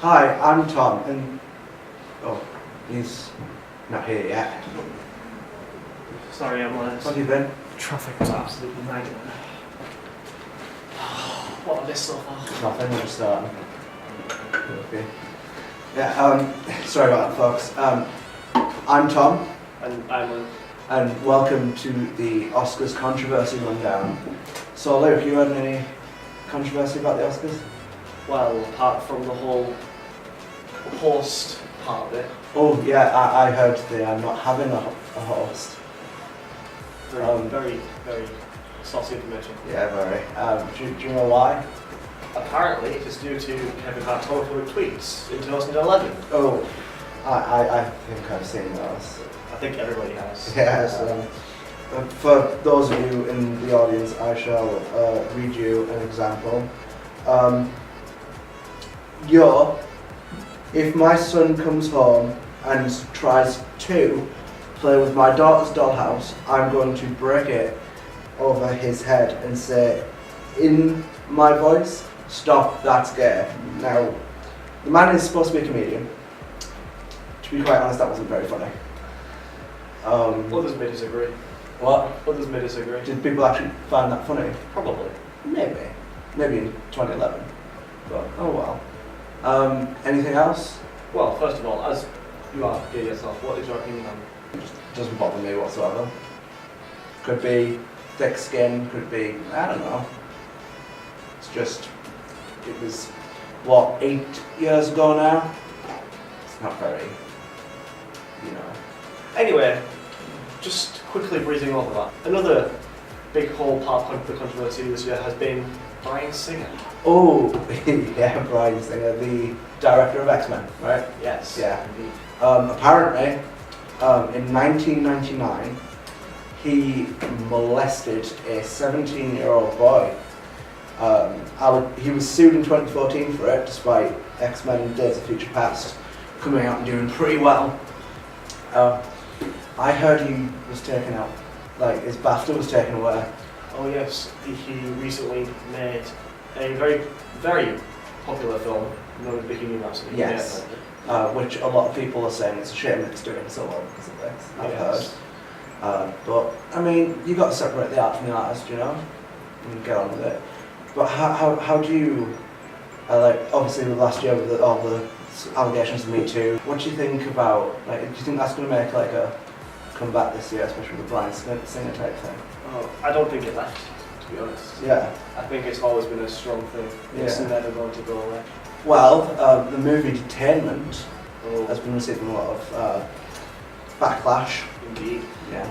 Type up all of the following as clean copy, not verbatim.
Hi, I'm Tom, and oh, he's not here yet. Sorry, I'm late. What have you been? Traffic was absolutely nightmare. What a miss so far. Nothing, we're just starting. Okay. Yeah, sorry about that, folks. I'm Tom, And I'm and welcome to the Oscars controversy rundown. So, Luke, you heard any controversy about the Oscars? well, apart from the whole host part of it, Oh, yeah, I heard they are not having a host. very saucy information. Yeah, very. Do you know why? Apparently, it is due to Kevin Hart's homophobic tweets in 2011. Oh, I think I've seen those. I think everybody has. Yes. For those of you in the audience, I shall read you an example. If my son comes home and tries to play with my daughter's dollhouse, I'm going to break it over his head and say, in my voice, stop, that's gay. Now, the man is supposed to be a comedian. To be quite honest, that wasn't very funny. Others may disagree. What? Others may disagree. Did people actually find that funny? Probably. Maybe in 2011. But oh well. Anything else? Well, first of all, as you are gay yourself, what is your opinion on It just doesn't bother me whatsoever. Could be thick skin, could be, I don't know. It's just, it was, what, 8 years ago now? It's not very, you know. Anyway, just quickly breezing over that. Another big whole part of the controversy this year has been Bryan Singer. Oh, yeah, Bryan Singer, the director of X-Men, right? Yes. Yeah. Indeed. Apparently, in 1999, he molested a 17-year-old boy. He was sued in 2014 for it, despite X-Men Days of Future Past coming out and doing pretty well. I heard he was taken out, like his BAFTA was taken away. Oh yes, he recently made a very, very popular film known as Bohemian Rhapsody. Yes. Which a lot of people are saying it's a shame that it's doing so well because of this, I've heard. But, I mean, you've got to separate the art from the artist, you know, and get on with it. But how do you, like, obviously the last year with all the allegations of Me Too, what do you think about, like, do you think that's going to make, like, a comeback this year, especially with the Bryan Singer type thing? Oh, I don't think it left, to be honest. Yeah. I think it's always been a strong thing. It's never going to go away. Well, the movie Detainment Oh, has been receiving a lot of backlash. indeed. Yeah.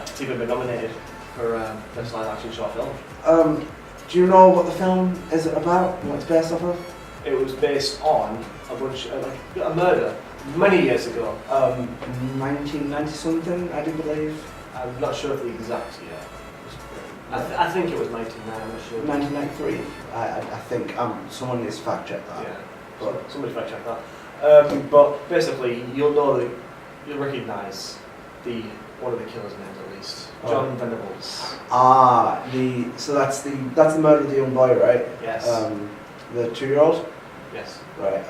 It's even been nominated for Best Live Action Short Film. Do you know what the film is about? What it's based off of? It was based on a bunch of, a murder many years ago. 1990 something, I do believe. I'm not sure of the exact year. I think it was 1999, I'm not sure. 1993, I think. Someone needs to fact check that. Yeah, But somebody fact check that. But basically, you'll recognise one of the killer's names at least. John Venables. So that's the murder of the young boy, right? Yes. The 2-year-old. Yes. Right.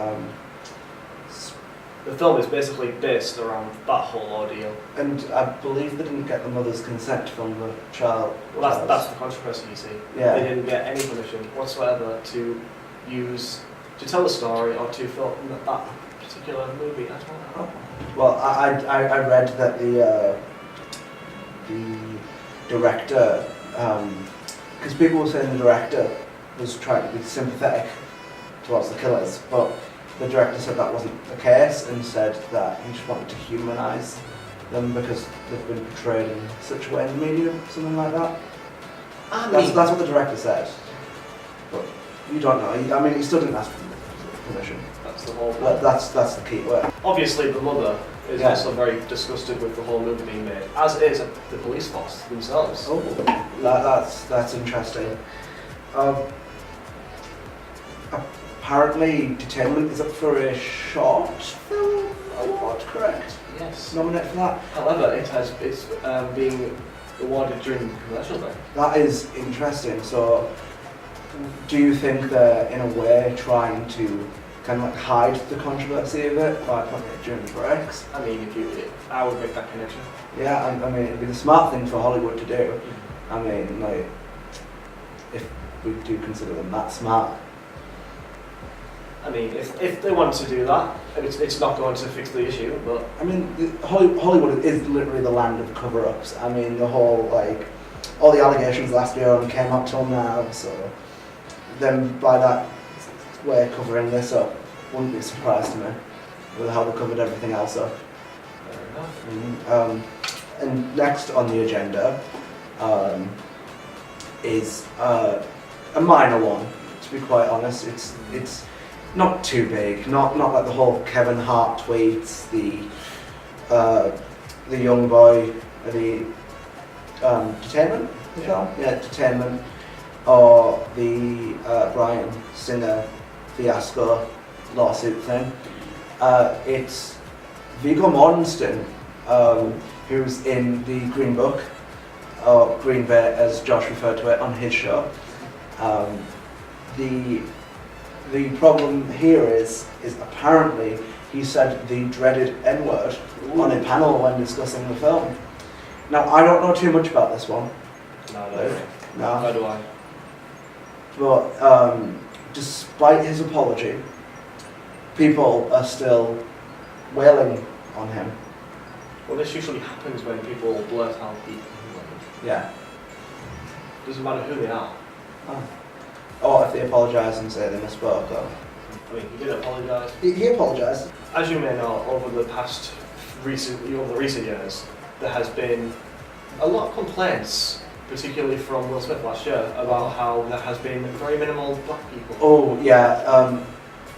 The film is basically based around that whole ordeal. And I believe they didn't get the mother's consent from the child. Well, that's the controversy, you see. Yeah. They didn't get any permission whatsoever to tell the story or to film that particular movie at all. Oh. Well, I read that the director, because people were saying the director was trying to be sympathetic towards the killers, but the director said that wasn't the case and said that he just wanted to humanise them because they've been portrayed in such a way in the media, something like that. That's what the director said. But you don't know. I mean, he still didn't ask for permission. That's the whole point. That's the key word. Obviously, the mother is also very disgusted with the whole movie being made, as is the police force themselves. Oh, that's interesting. Apparently, Detainment is up for a short film award, correct? Yes. Nominated for that. However, it's being awarded during the commercial break. That is interesting. So, do you think they're in a way trying to kind of like hide the controversy of it by putting it during the breaks. I mean, I would make that connection. Yeah, I mean, it'd be the smart thing for Hollywood to do. I mean, like, if we do consider them that smart. I mean, if they want to do that, it's not going to fix the issue, but... I mean, Hollywood is literally the land of cover-ups. I mean, the whole, like, all the allegations last year and came up till now, so them by that way covering this up wouldn't be a surprise to me with how they covered everything else up. Fair enough. And next on the agenda is a minor one, to be quite honest. It's not too big, not like the whole Kevin Hart tweets, the young boy, the Detainment, yeah, Detainment, or the Bryan Singer fiasco lawsuit thing. It's Viggo Mortensen, who's in the Green Book, or Green Bay as Josh referred to it on his show. The problem here is apparently he said the dreaded N-word on a panel when discussing the film. Now, I don't know too much about this one. No. How do I? But despite his apology, people are still wailing on him. Well, this usually happens when people blurt out people. Yeah. Doesn't matter who they are. Or if they apologise and say they misspoke. I mean, he did apologise. He apologised. As you may know, over the recent years, there has been a lot of complaints, particularly from Will Smith last year, about how there has been very minimal black people. Oh, yeah.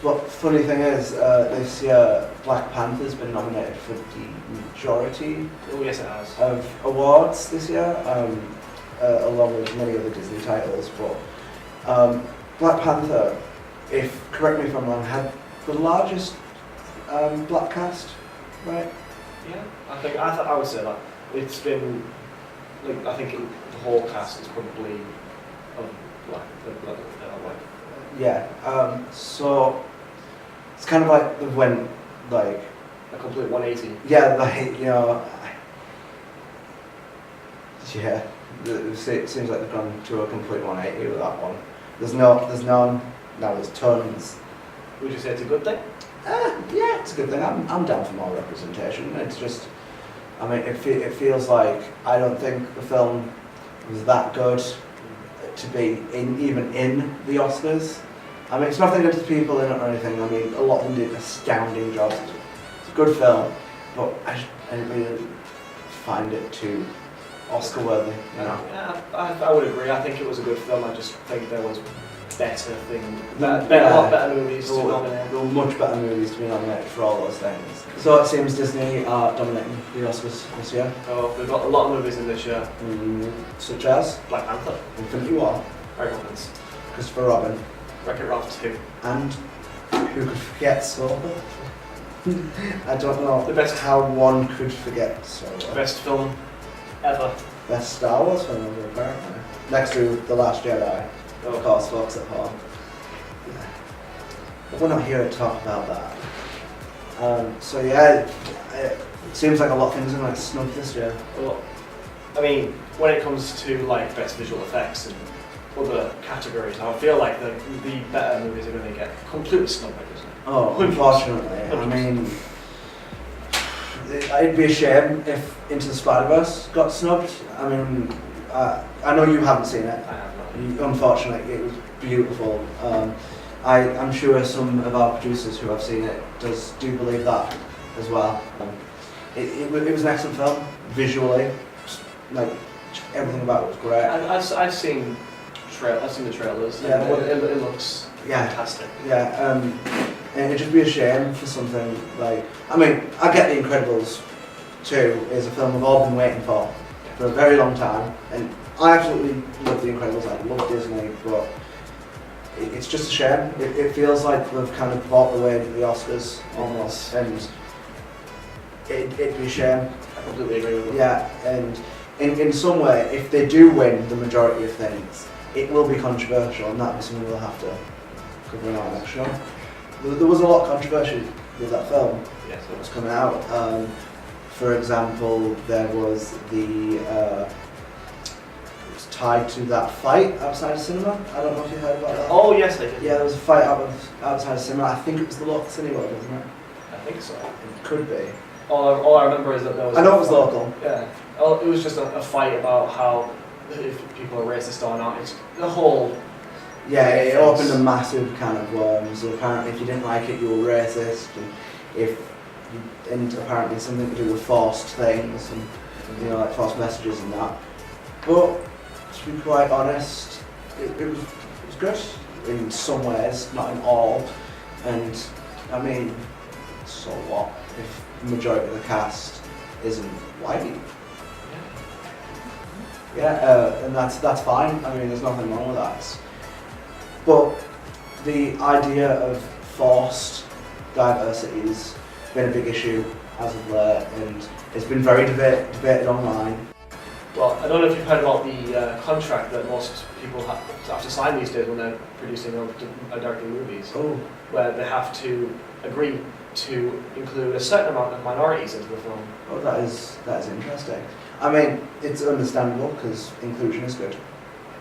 But funny thing is, this year Black Panther's been nominated for the majority Oh, yes, it has. of awards this year, along with many other Disney titles. But Black Panther, correct me if I'm wrong, had the largest black cast, right? Yeah, I would say that. It's been, like, I think the whole cast is probably black. Yeah. So it's kind of like they went like A complete 180. yeah, like yeah. It seems like they've gone to a complete 180 with that one. There's none. Now there's tons. Would you say it's a good thing? Yeah, it's a good thing. I'm down for more representation. It's just, I mean, it feels like I don't think the film was that good to be even in the Oscars. I mean, it's nothing against the people in it or anything. I mean, a lot of them did astounding jobs. It's a good film, but I didn't really find it too Oscar worthy. You know? Yeah, I would agree. I think it was a good film. I just think there was a lot better movies to nominate. There were much better movies to be nominated for all those things. So it seems Disney are dominating the Oscars this year. Oh, they've got a lot of movies in this year. Such as Black Panther, Infinity War, Arguments, Christopher Robin, Wreck-It Ralph 2. and who could forget Solo? I don't know The best- how one could forget Solo. Best film ever. Best Star Wars film ever, apparently. Next to The Last Jedi, of course, folks at home. But we're not here to talk about that. So yeah, it seems like a lot of things are going to snub this year. Well, I mean, when it comes to like best visual effects and other categories, I feel like the better movies are going to get completely snubbed by Disney. Oh, unfortunately. I mean, it'd be a shame if Into the Spider-Verse got snubbed. I mean, I know you haven't seen it. I have not. Unfortunately, it was beautiful. I'm sure some of our producers who have seen it do believe that as well. It was an excellent film, visually, like everything about it was great. I've seen the trailers. Yeah, and it looks Yeah. fantastic. Yeah, and it'd just be a shame for something like, I mean, I get The Incredibles 2 is a film we've all been waiting for a very long time, and I absolutely love The Incredibles, I love Disney, but it's just a shame. It feels like they've kind of bought the way into the Oscars almost, and it'd be a shame. I completely agree with you. Yeah, and in some way, if they do win the majority of things, it will be controversial, and that'll be something we'll have to cover in our next show. there was a lot of controversy with that film Yes. that was coming out. For example, there was the it was tied to that fight outside a cinema. I don't know if you heard about that. Oh yes, I did. Yeah, there was a fight outside a cinema. I think it was the local cinema, wasn't it? I think so. It could be. All I remember is that there was. I know it was local. Yeah. Oh, it was just a fight about how if people are racist or not. It's the whole. Yeah, it opened a massive can of worms. So apparently, if you didn't like it, you were racist, and apparently something to do with forced things and like forced messages and that. But to be quite honest, it was good in some ways, not in all. And I mean, so what if the majority of the cast isn't white? Yeah, and that's fine. I mean, there's nothing wrong with that. But the idea of forced diversity has been a big issue as of late, and it's been very debated online. Well, I don't know if you've heard about the contract that most people have to sign these days when they're producing or directing movies, Oh, where they have to agree to include a certain amount of minorities into the film. oh, that is interesting. I mean, it's understandable because inclusion is good.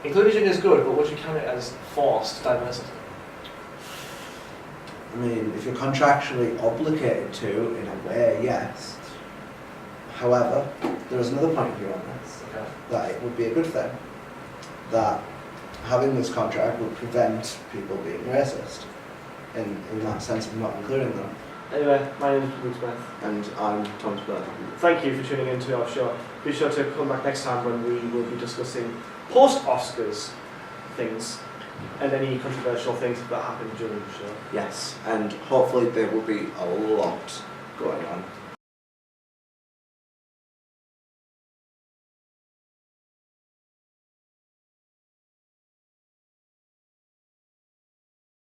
Inclusion is good, but would you count it as forced diversity? I mean, if you're contractually obligated to, in a way, yes. However, there is another point of view on this, Okay. that it would be a good thing. That having this contract would prevent people being racist, in that sense of not including them. Anyway, my name is Luke Smith. And I'm Tom Spiller. Thank you for tuning in to our show. Be sure to come back next time when we will be discussing post-Oscars things and any controversial things that happened during the show. Yes, and hopefully there will be a lot going on.